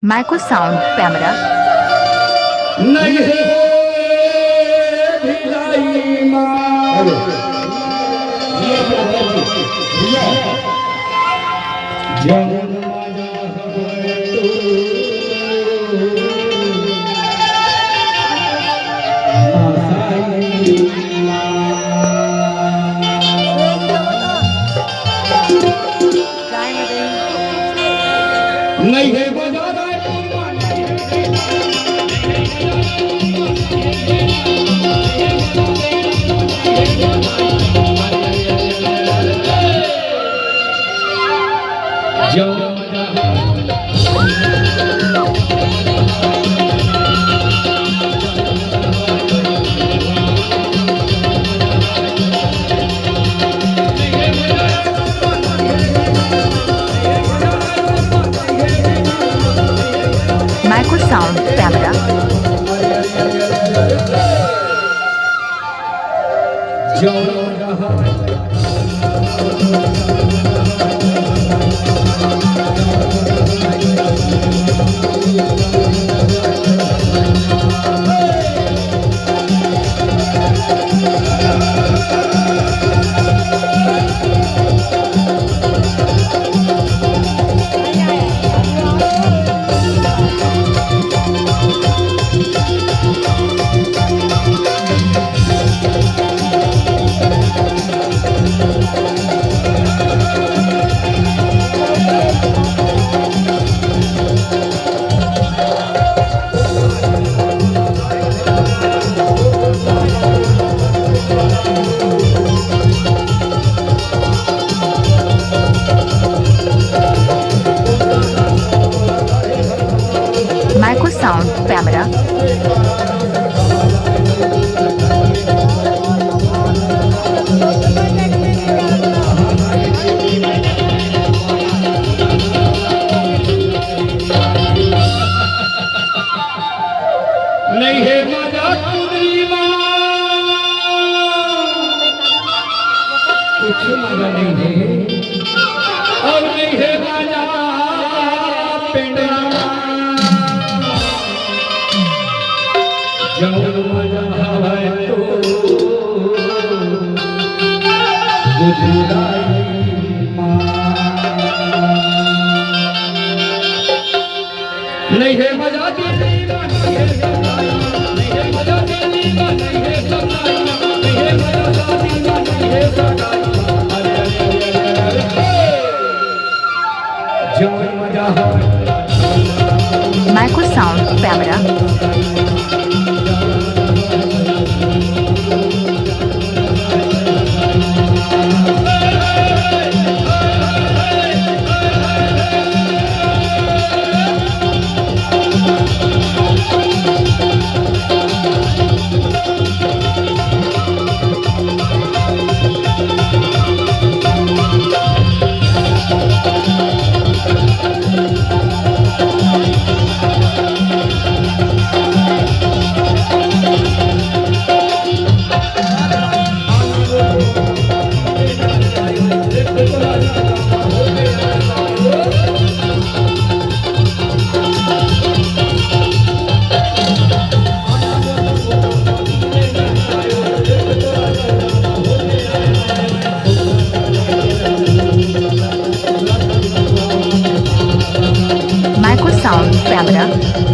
Micro Sound Camera. नहीं है भिलाई माँ जवन मजा हवे नहीं है बजा Micro Sound Camera. Micro Sound Camera. नहीं है मजा कुंडली माँ कुछ मजा नहीं है और नहीं है मजा पिंडा जब मजा है तो गुजराई माँ नहीं है मजा दिल्ली माँ नहीं है सगाई नहीं है मजा दिल्ली माँ नहीं है सगाई नहीं है मजा शादी माँ नहीं है सगाई अरे अरे अरे अरे जब मजा है Micro Sound Camera. Micro Sound Camera.